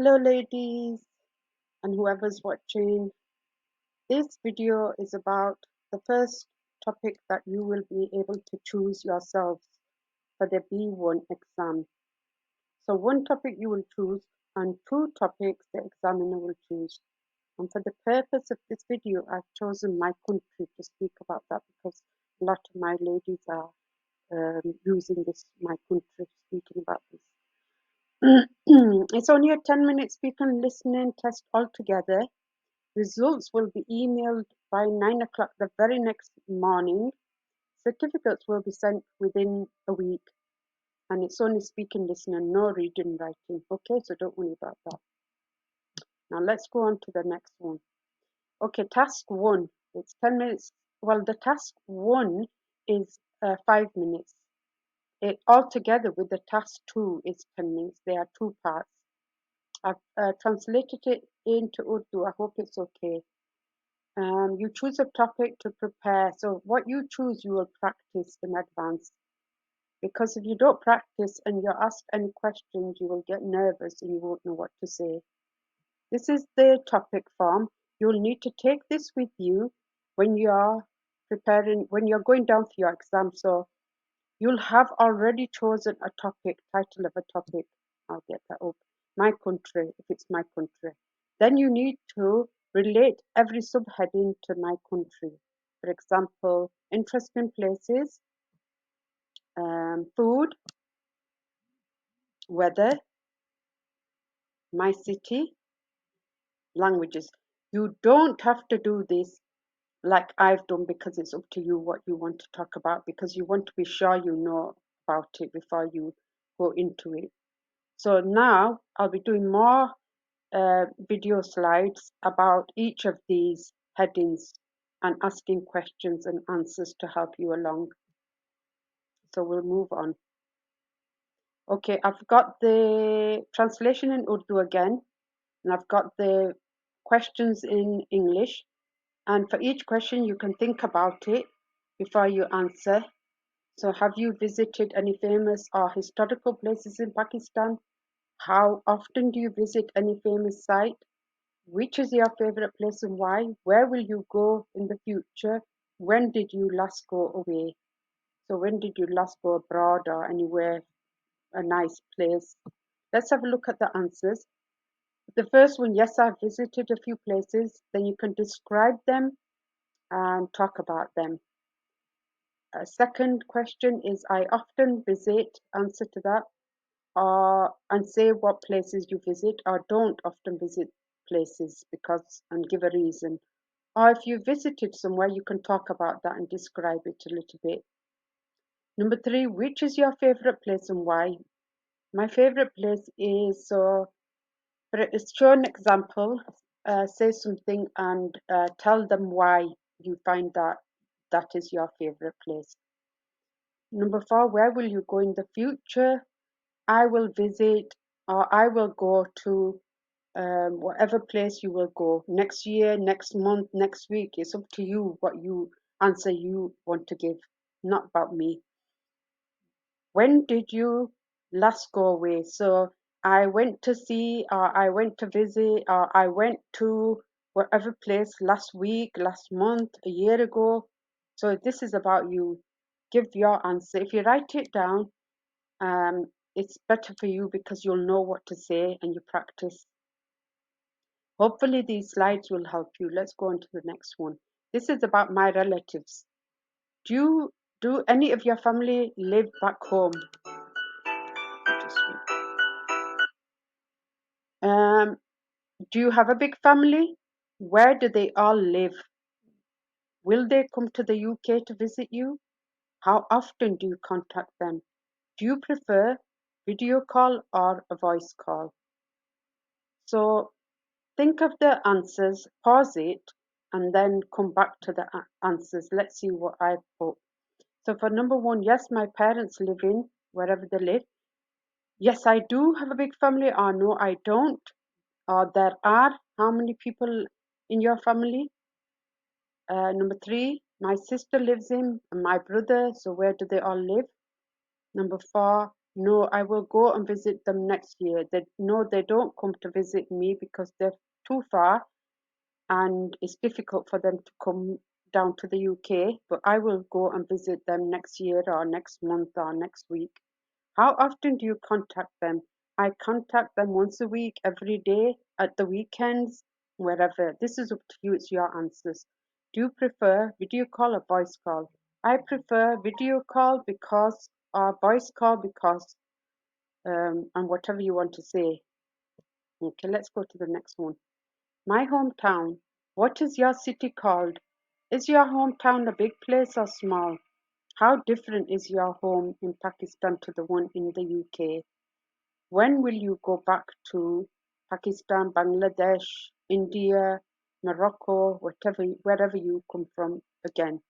Hello ladies and whoever's watching. This video is about the first topic that you will be able to choose yourselves for the B1 exam. So one topic you will choose and two topics the examiner will choose. And for the purpose of this video, I've chosen my country to speak about that because a lot of my ladies are using this, my country, speaking about this. It's only a 10-minute speak and listening test altogether. Results will be emailed by 9 o'clock the very next morning. Certificates will be sent within a week. And it's only speaking, listening, no reading, writing. Okay, so don't worry about that. Now let's go on to the next one. Okay, task 1. It's 10 minutes. Well, the task 1 is 5 minutes. It altogether with the task 2 is 10 minutes. There are two parts. I've translated it into Urdu. I hope it's okay. You choose a topic to prepare. So what you choose, you will practice in advance. Because if you don't practice and you're asked any questions, you will get nervous and you won't know what to say. This is the topic form. You'll need to take this with you when you're preparing, when you're going down for your exam. So you'll have already chosen a topic, title of a topic. I'll get that up. My country, if it's my country. Then you need to relate every subheading to my country. For example, interesting places, food, weather, my city, languages. You don't have to do this like I've done because it's up to you what you want to talk about because you want to be sure you know about it before you go into it. So now I'll be doing more video slides about each of these headings and asking questions and answers to help you along. So we'll move on. Okay, I've got the translation in Urdu again, and I've got the questions in English. And for each question, you can think about it before you answer. So have you visited any famous or historical places in Pakistan? How often do you visit any famous site? Which is your favorite place and why? Where will you go in the future? When did you last go away? So when did you last go abroad or anywhere, a nice place? Let's have a look at the answers. The first one, yes, I've visited a few places. Then you can describe them and talk about them. Second question is, I often visit, answer to that, and say what places you visit, or don't often visit places because, and give a reason. Or if you visited somewhere, you can talk about that and describe it a little bit. Number 3, which is your favorite place and why? My favorite place is, so show an example, say something and tell them why you find that that is your favorite place. Number 4, where will you go in the future? I will visit or I will go to whatever place you will go next year, next month, next week. It's up to you what you answer you want to give, not about me. When did you last go away? So I went to see, or I went to visit, or I went to whatever place last week, last month, a year ago. So this is about you. Give your answer. If you write it down, it's better for you because you'll know what to say and you practice. Hopefully these slides will help you. Let's go on to the next one. This is about my relatives. Do any of your family live back home? Do you have a big family? Where do they all live? Will they come to the UK to visit you? How often do you contact them? Do you prefer video call or a voice call? So think of the answers, pause it, and then come back to the answers. Let's see what I put. So for number 1, yes, my parents live in wherever they live. Yes, I do have a big family, or no, I don't. Or there are how many people in your family? Number 3, my sister lives in, and my brother, so where do they all live? Number 4, No, I will go and visit them next year. No, they don't come to visit me because they're too far and it's difficult for them to come down to the UK. But I will go and visit them next year or next month or next week. How often do you contact them? I contact them once a week, every day, at the weekends, wherever. This is up to you, it's your answers. Do you prefer video call or voice call? I prefer video call because, or voice call because, and whatever you want to say. Okay, let's go to the next one. My hometown. What is your city called? Is your hometown a big place or small? How different is your home in Pakistan to the one in the UK? When will you go back to Pakistan, Bangladesh, India, Morocco, wherever you come from again?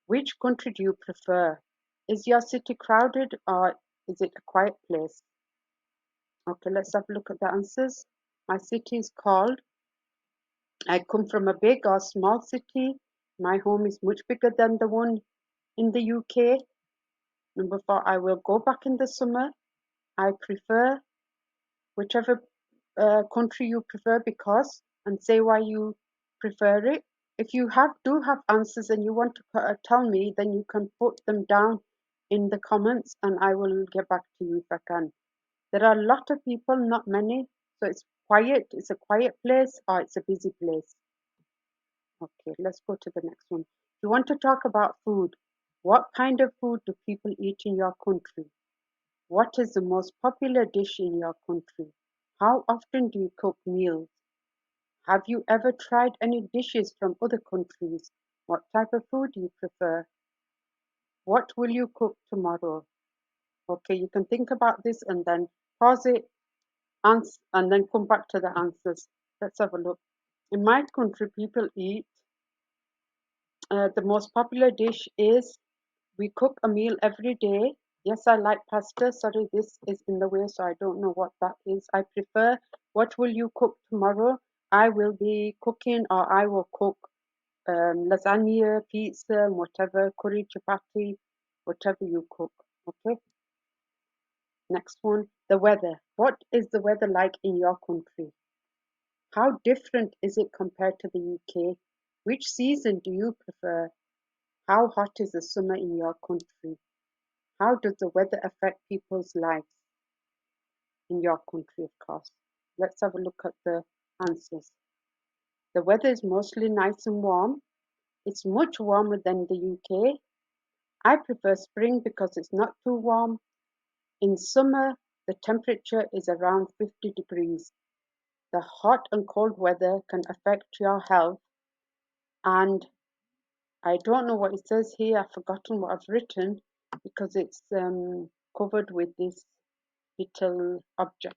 Which country do you prefer? Is your city crowded or is it a quiet place? Okay, let's have a look at the answers. My city is called, I come from a big or small city. My home is much bigger than the one in the UK. Number 4, I will go back in the summer. I prefer whichever country you prefer because, and say why you prefer it. If you do have answers and you want to tell me, then you can put them down in the comments and I will get back to you if I can. There are a lot of people, not many, so it's quiet. It's a quiet place or it's a busy place. Okay, let's go to the next one. You want to talk about food. What kind of food do people eat in your country? What is the most popular dish in your country? How often do you cook meals? Have you ever tried any dishes from other countries? What type of food do you prefer? What will you cook tomorrow? Okay, you can think about this and then pause it, answer, and then come back to the answers. Let's have a look. In my country, people eat, the most popular dish is, we cook a meal every day. Yes, I like pasta. Sorry, this is in the way, so I don't know what that is. I prefer. What will you cook tomorrow? I will be cooking, or I will cook lasagna, pizza, whatever, curry, chapati, whatever you cook. Okay. Next one, the weather. What is the weather like in your country? How different is it compared to the UK? Which season do you prefer? How hot is the summer in your country? How does the weather affect people's lives in your country, of course? Let's have a look at the answers. The weather is mostly nice and warm. It's much warmer than the UK. I prefer spring because it's not too warm. In summer, the temperature is around 50 degrees. The hot and cold weather can affect your health. And I don't know what it says here. I've forgotten what I've written because it's covered with this little object.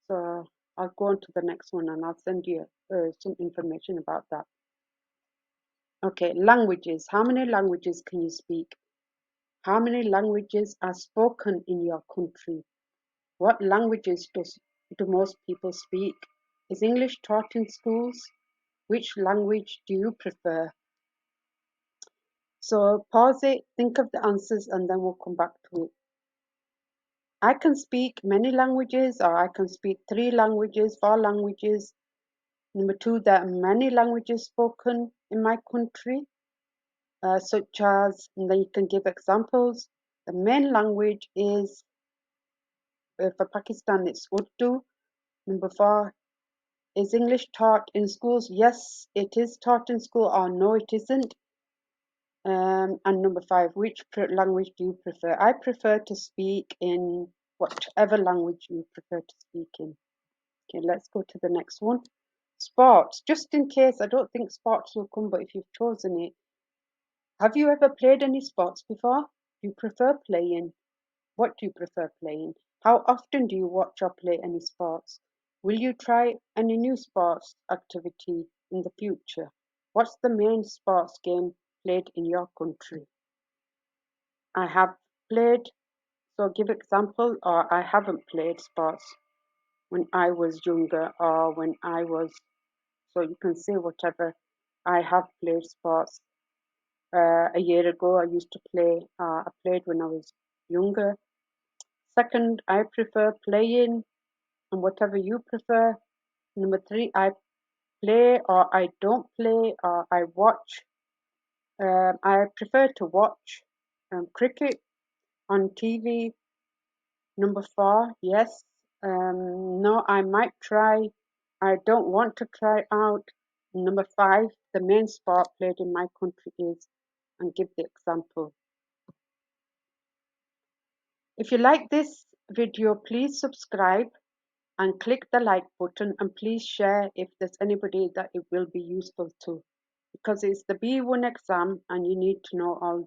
So I'll go on to the next one and I'll send you some information about that. Okay, languages. How many languages can you speak? How many languages are spoken in your country? What languages do most people speak? Is English taught in schools? Which language do you prefer? So pause it, think of the answers, and then we'll come back to it. I can speak many languages, or I can speak 3 languages, 4 languages. Number 2, there are many languages spoken in my country, such as, and then you can give examples. The main language is, for Pakistan, it's Urdu. Number 4, is English taught in schools? Yes, it is taught in school, or no, it isn't. And number 5, which language do you prefer? I prefer to speak in whatever language you prefer to speak in. Okay, let's go to the next one. Sports. Just in case, I don't think sports will come, but if you've chosen it, have you ever played any sports before? Do you prefer playing? What do you prefer playing? How often do you watch or play any sports? Will you try any new sports activity in the future? What's the main sports game played in your country? I have played, so give example, or I haven't played sports when I was younger or when I was, so you can say whatever. I have played sports. A year ago, I used to play, I played when I was younger. Second, I prefer playing and whatever you prefer. Number three, I play or I don't play or I watch. I prefer to watch cricket on TV. Number four, yes. No, I might try. I don't want to try out. Number five, the main sport played in my country is, and give the example. If you like this video, please subscribe and click the like button, and please share if there's anybody that it will be useful to, because it's the B1 exam and you need to know all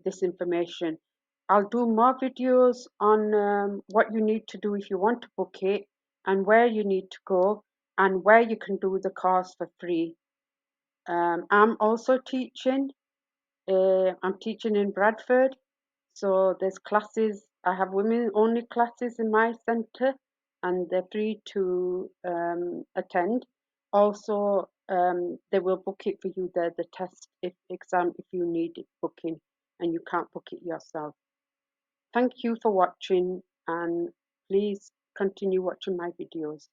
this information. I'll do more videos on what you need to do if you want to book it, and where you need to go, and where you can do the course for free. I'm also teaching. I'm teaching in Bradford, so there's classes. I have women only classes in my centre, and they're free to attend. Also, they will book it for you, the test exam, if you need it booking and you can't book it yourself. Thank you for watching, and please continue watching my videos.